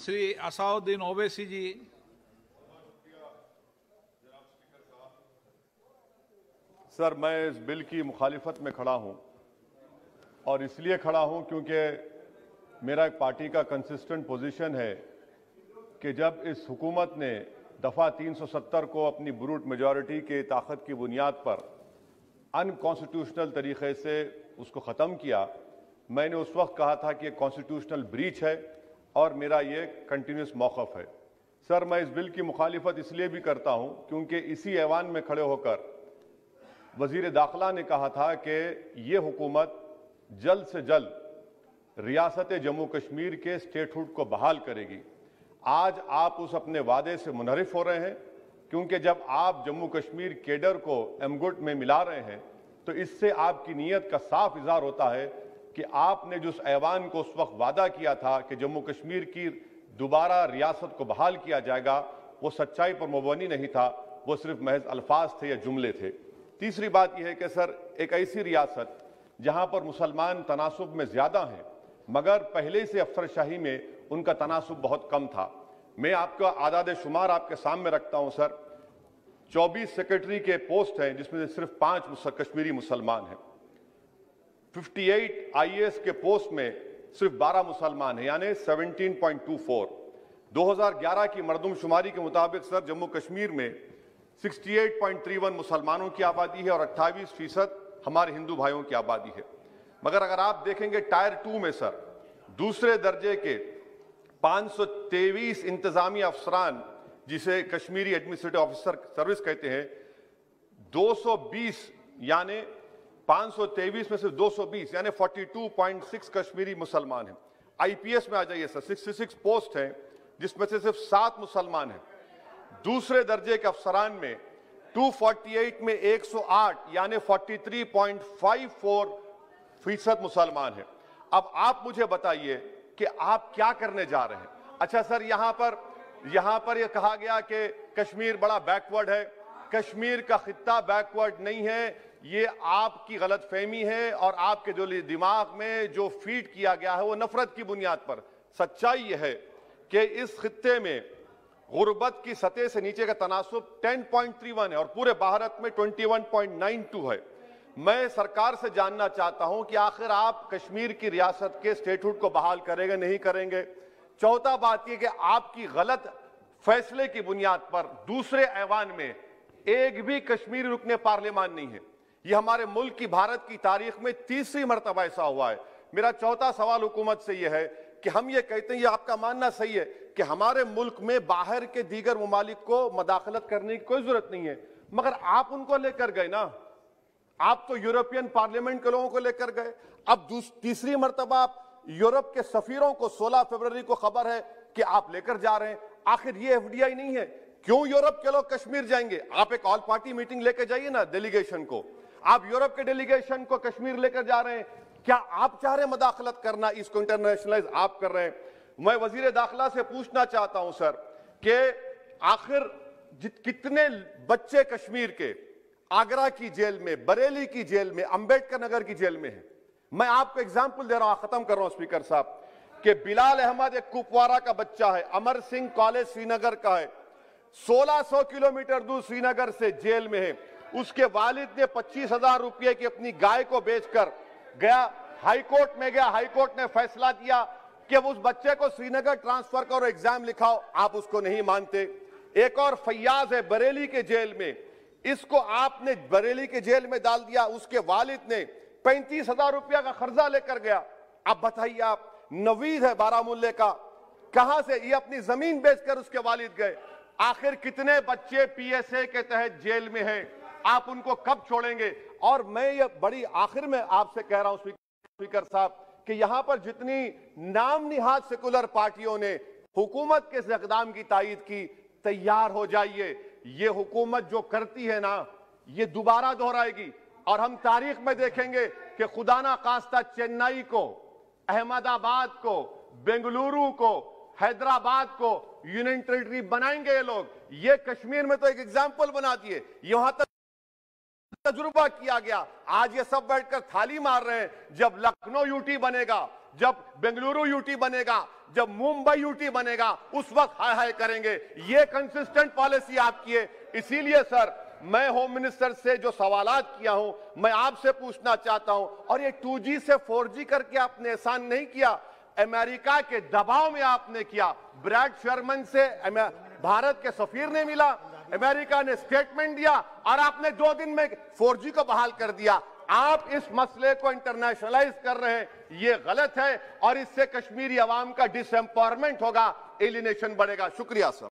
श्री असाउद्दीन ओवैसी जी। Sir, मैं इस bill की मुखालिफत में खड़ा हूं और इसलिए खड़ा हूं क्योंकि मेरा एक पार्टी का कंसिस्टेंट पोजीशन है कि जब इस हुकूमत ने दफ़ा 370 को अपनी ब्रूट मेजॉरिटी के ताकत की बुनियाद पर अनकॉन्स्टिट्यूशनल तरीके से उसको ख़त्म किया, मैंने उस वक्त कहा था कि एक कॉन्स्टिट्यूशनल ब्रीच है और मेरा ये कंटिन्यूस मौक़िफ़ है। सर, मैं इस बिल की मुखालिफत इसलिए भी करता हूं क्योंकि इसी ऐवान में खड़े होकर वज़ीर दाखिला ने कहा था कि ये हुकूमत जल्द से जल्द रियासत जम्मू कश्मीर के स्टेटहुड को बहाल करेगी। आज आप उस अपने वादे से मुनहरिफ हो रहे हैं क्योंकि जब आप जम्मू कश्मीर केडर को एमगुट में मिला रहे हैं तो इससे आपकी नीयत का साफ इज़हार होता है कि आपने जो उस ऐवान को उस वक्त वादा किया था कि जम्मू कश्मीर की दोबारा रियासत को बहाल किया जाएगा, वो सच्चाई पर मबनी नहीं था, वो सिर्फ महज अल्फाज थे या जुमले थे। तीसरी बात यह है कि सर, एक ऐसी रियासत जहां पर मुसलमान तनासुब में ज्यादा हैं मगर पहले से अफसरशाही में उनका तनासुब बहुत कम था। मैं आपका आदाद शुमार आपके सामने रखता हूं सर। 24 सेक्रेटरी के पोस्ट हैं जिसमें से सिर्फ 5 कश्मीरी मुसलमान हैं। 58 IAS के पोस्ट में सिर्फ 12 मुसलमान हैं, यानी 17.24। 2011 की मरदमशुमारी के मुताबिक सर जम्मू कश्मीर में 68.31 मुसलमानों की आबादी है और 28% हमारे हिंदू भाइयों की आबादी है। मगर अगर आप देखेंगे टायर 2 में सर दूसरे दर्जे के 523 इंतजामी अफसरान, जिसे कश्मीरी एडमिनिस्ट्रेटिव ऑफिसर सर्विस कहते हैं, 220 यानी 523 में सिर्फ 220 यानी 42.6 कश्मीरी मुसलमान हैं। IPS में आ जाइए सर, 66 पोस्ट हैं जिसमें से सिर्फ 7 मुसलमान हैं। दूसरे दर्जे के अफसरान में 248 में 108 यानी 43.54% मुसलमान हैं। अब आप मुझे बताइए कि आप क्या करने जा रहे हैं। अच्छा सर, यहां पर यह कहा गया कि कश्मीर बड़ा बैकवर्ड है। कश्मीर का खित्ता बैकवर्ड नहीं है, ये आपकी गलतफहमी है और आपके जो दिमाग में जो फीड किया गया है वो नफरत की बुनियाद पर। सच्चाई यह है कि इस खित्ते में गुर्बत की सतह से नीचे का तनासुब 10.31 है और पूरे भारत में 21.92 है। मैं सरकार से जानना चाहता हूं कि आखिर आप कश्मीर की रियासत के स्टेटहुड को बहाल करेंगे, नहीं करेंगे। चौथा बात यह कि आपकी गलत फैसले की बुनियाद पर दूसरे ऐवान में एक भी कश्मीरी रुकने पार्लियामान नहीं है। यह हमारे मुल्क की, भारत की तारीख में तीसरी मरतबा ऐसा हुआ है। मेरा चौथा सवाल हुकूमत से यह है कि हम ये कहते हैं, ये आपका मानना सही है कि हमारे मुल्क में बाहर के दीगर ममालिक को मदाखलत करने की कोई जरूरत नहीं है, मगर आप उनको लेकर गए ना। आप तो यूरोपियन पार्लियामेंट के लोगों को लेकर गए। अब तीसरी मरतबा आप यूरोप के सफीरों को 16 फरवरी को खबर है कि आप लेकर जा रहे हैं। आखिर ये FDI नहीं है, क्यों यूरोप के लोग कश्मीर जाएंगे? आप एक ऑल पार्टी मीटिंग लेकर जाइए ना डेलीगेशन को। आप यूरोप के डेलीगेशन को कश्मीर लेकर जा रहे हैं, क्या आप चाह रहे हैं मदाखलत करना? इसको इंटरनेशनलाइज आप कर रहे हैं। मैं वजीर दाखिला से पूछना चाहता हूं सर कि आखिर कितने बच्चे कश्मीर के आगरा की जेल में, बरेली की जेल में, अंबेडकर नगर की जेल में है। मैं आपको एग्जाम्पल दे रहा हूं, खत्म कर रहा हूं स्पीकर साहब, कि बिलाल अहमद एक कुपवारा का बच्चा है, अमर सिंह कॉलेज श्रीनगर का है, 1600 किलोमीटर दूर श्रीनगर से जेल में है। उसके वालिद ने 25,000 रुपये की अपनी गाय को बेचकर गया, हाईकोर्ट में गया, हाईकोर्ट ने फैसला दिया कि उस बच्चे को श्रीनगर ट्रांसफर करो, एग्जाम लिखाओ। आप उसको नहीं मानते। एक और फैयाज है बरेली के जेल में, इसको आपने बरेली के जेल में डाल दिया। उसके वालिद ने 35,000 रुपया का कर्जा लेकर गया। अब बताइए आप, नवीद है बारामुल्ले का, कहां से ये अपनी जमीन बेचकर उसके वालिद गए। आखिर कितने बच्चे PSA के तहत जेल में हैं? आप उनको कब छोड़ेंगे? और मैं ये बड़ी आखिर में आपसे कह रहा हूं स्पीकर साहब कि यहां पर जितनी नाम निहाद सेकुलर पार्टियों ने हुकूमत के इस इक़दाम की तायीद की, तैयार हो जाइए। ये हुकूमत जो करती है ना, ये दोबारा दोहराएगी और हम तारीख में देखेंगे कि खुदा ना खास्ता चेन्नई को, अहमदाबाद को, बेंगलुरु को, हैदराबाद को यूनियन टेरिटरी बनाएंगे ये लोग। ये कश्मीर में तो एक एग्जाम्पल बना दिए, यहां तक तजुर्बा किया गया। आज ये सब बैठकर थाली मार रहे हैं। जब लखनऊ UT बनेगा, جب بنگلورو یوٹی بنے گا، جب ممبئی یوٹی بنے گا، اس وقت ہائے ہائے کریں گے۔ یہ کنسسٹنٹ پالیسی آپ کی ہے۔ اسی لیے سر میں ہوم منسٹر سے جو سوالات کیا ہوں، میں آپ سے پوچھنا چاہتا ہوں، اور یہ 2G سے 4G کر کے آپ نے احسان نہیں کیا، امریکہ کے دباؤ میں آپ نے کیا۔ بریڈ شرمن سے بھارت کے سفیر نے ملا، امریکہ نے سٹیٹمنٹ دیا، اور آپ نے 2 دن میں 4G کو بحال کر دیا۔ آپ اس مسئلے کو انٹرنیشنلائز کر رہے ہیں، یہ غلط ہے، اور اس سے کشمیری عوام کا ڈس ایمپاورمنٹ ہوگا، ایلینیشن بڑھے گا۔ شکریہ سر۔